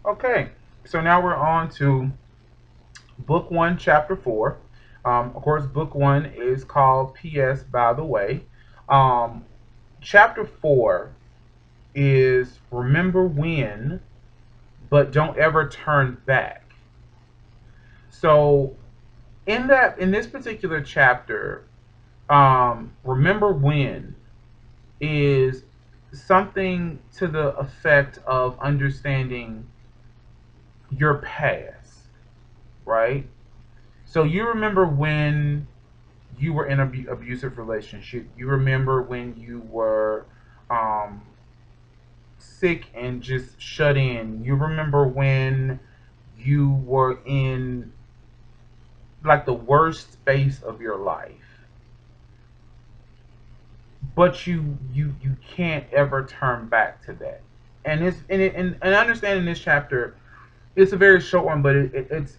Okay, so now we're on to book one, chapter four. Of course, book one is called P.S. By the Way. Um, chapter four is Remember When, but Don't Ever Turn Back. So in this particular chapter, Remember When is something to the effect of understanding your past, right? So you remember when you were in an abusive relationship. You remember when you were um, sick and just shut in. You remember when you were in like the worst space of your life, but you can't ever turn back to that. And and understanding this chapter, it's a very short one, but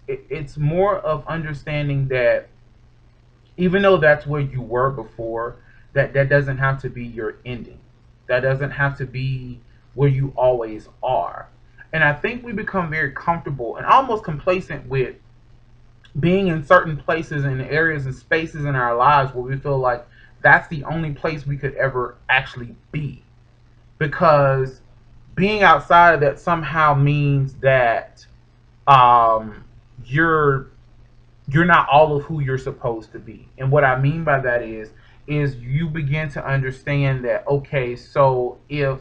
it's more of understanding that even though that's where you were before, that doesn't have to be your ending. That doesn't have to be where you always are. And I think we become very comfortable and almost complacent with being in certain places and areas and spaces in our lives where we feel like that's the only place we could ever actually be. Because being outside of that somehow means that um, you're you're not all of who you're supposed to be. And what I mean by that is you begin to understand that okay, so if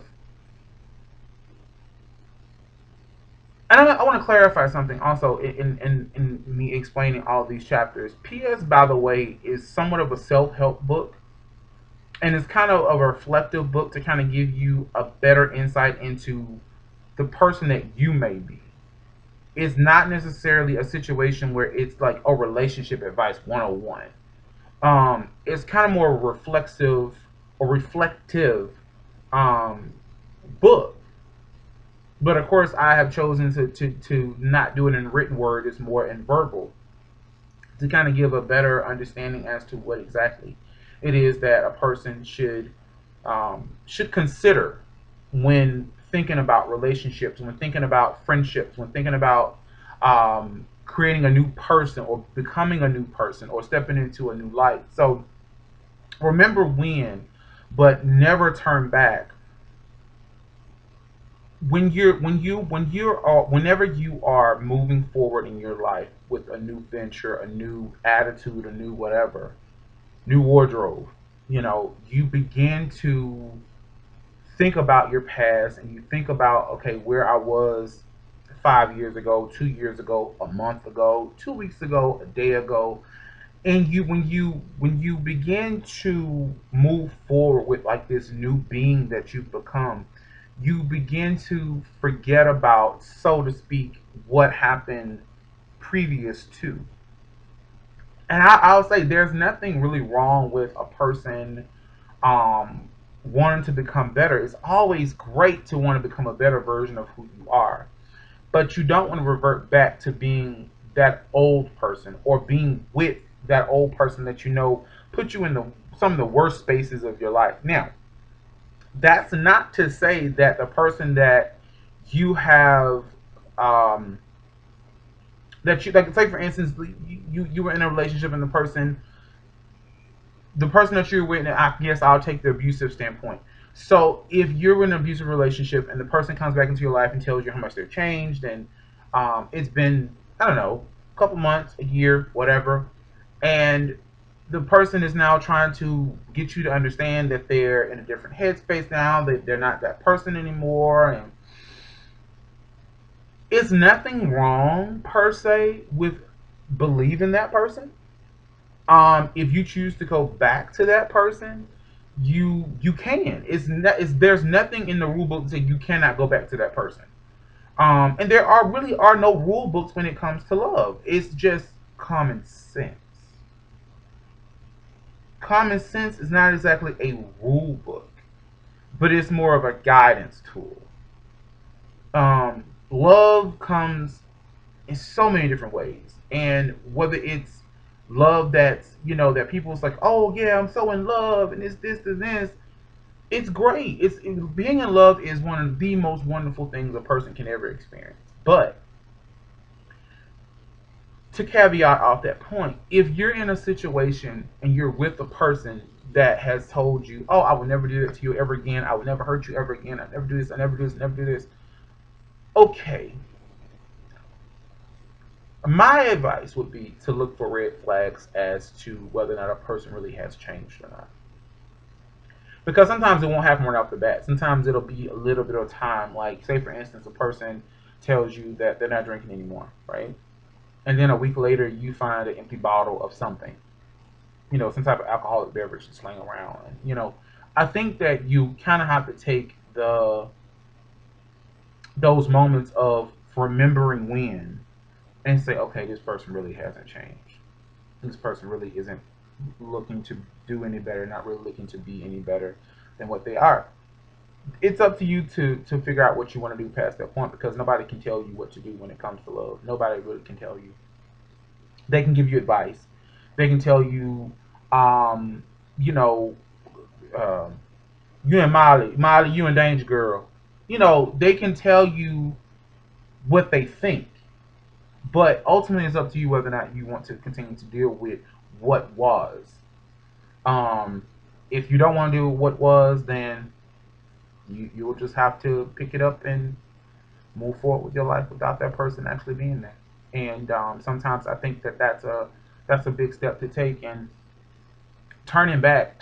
and I want to clarify something also in me explaining all these chapters. P.S. By the way, is somewhat of a self help book, and it's kind of a reflective book to kind of give you a better insight into the person that you may be. It's not necessarily a situation where it's like a relationship advice 101. It's kind of more reflexive or reflective um, book. But of course, I have chosen to not do it in written word. It's more in verbal to kind of give a better understanding as to what exactly it is that a person should consider when thinking about relationships, when thinking about friendships, when thinking about creating a new person or becoming a new person or stepping into a new light. So remember when, but never turn back. Whenever you are moving forward in your life with a new venture, a new attitude, a new whatever, new wardrobe, you begin to think about your past and you think about okay, where I was 5 years ago, 2 years ago, a month ago, 2 weeks ago, a day ago, and when you begin to move forward with like this new being that you've become, you begin to forget about, so to speak, what happened previous to. And I'll say there's nothing really wrong with a person wanting to become better. It's always great to want to become a better version of who you are, but you don't want to revert back to being that old person or being with that old person that put you in some of the worst spaces of your life. Now, that's not to say that the person that you have um, that you like, say for instance, you were in a relationship and the person that you're with, and I guess I'll take the abusive standpoint. So if you're in an abusive relationship and the person comes back into your life and tells you how much they've changed, and it's been, I don't know, a couple months, a year, whatever, and the person is now trying to get you to understand that they're in a different headspace now, that they're not that person anymore, and it's nothing wrong per se with believing that person. If you choose to go back to that person, you can. There's nothing in the rule book that says you cannot go back to that person. And there are no rule books when it comes to love. It's just common sense. Common sense is not exactly a rule book, but it's more of a guidance tool. Love comes in so many different ways, and whether it's love that's that people's like, oh yeah, I'm so in love, and it's this and this. It's great. Being in love is one of the most wonderful things a person can ever experience. But to caveat off that point, if you're in a situation and you're with a person that has told you, "Oh, I will never do that to you ever again. I will never hurt you ever again. I never do this. I never do this. I never do this." Okay, my advice would be to look for red flags as to whether or not a person really has changed or not. Because sometimes it won't happen right off the bat. Sometimes it'll be a little bit of time. Like, say, for instance, a person tells you that they're not drinking anymore, right? And then a week later, you find an empty bottle of something, some type of alcoholic beverage to sling around. I think that you kind of have to take those moments of remembering when and say, okay, this person really hasn't changed. This person really isn't looking to do any better, not really looking to be any better than what they are. It's up to you to figure out what you want to do past that point, because nobody can tell you what to do when it comes to love. Nobody really can tell you. They can give you advice. They can tell you, um, you know, um, you and Molly, you and Danger Girl. They can tell you what they think, but ultimately it's up to you whether or not you want to continue to deal with what was. Um, if you don't want to do what was, then you'll just have to pick it up and move forward with your life without that person actually being there. And sometimes I think that that's a big step to take. And turning back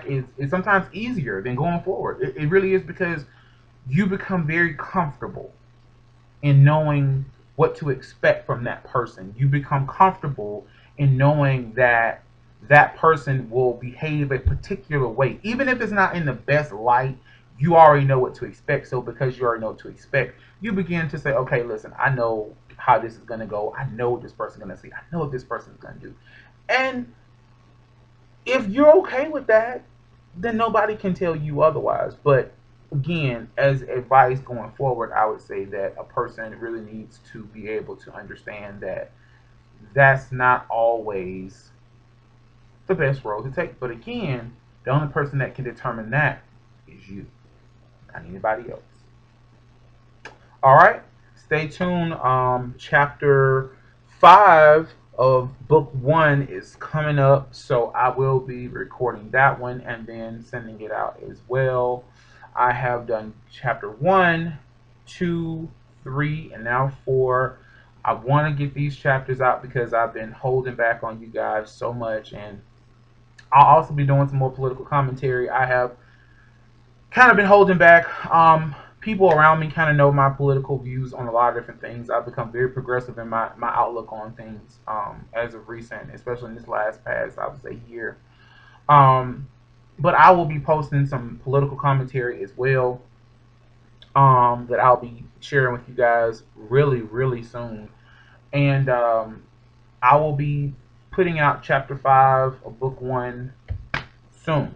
is sometimes easier than going forward. It really is, because you become very comfortable in knowing what to expect from that person. You become comfortable in knowing that that person will behave a particular way. Even if it's not in the best light, you already know what to expect. So because you already know what to expect, you begin to say, okay, listen, I know how this is going to go. I know what this person's going to say. I know what this person's going to do. And if you're okay with that, then nobody can tell you otherwise. But again, as advice going forward, I would say that a person really needs to be able to understand that that's not always the best road to take. But again, the only person that can determine that is you, not anybody else. All right, stay tuned. Chapter 5 of book 1 is coming up, so I will be recording that one and then sending it out as well. I have done chapter 1, 2, 3, and now 4. I want to get these chapters out because I've been holding back on you guys so much, and I'll also be doing some more political commentary. I have kind of been holding back. People around me kind of know my political views on a lot of different things. I've become very progressive in my outlook on things as of recent, especially in this past, I would say, year. Um, but I will be posting some political commentary as well, that I'll be sharing with you guys really, really soon. And I will be putting out chapter 5 of book 1 soon.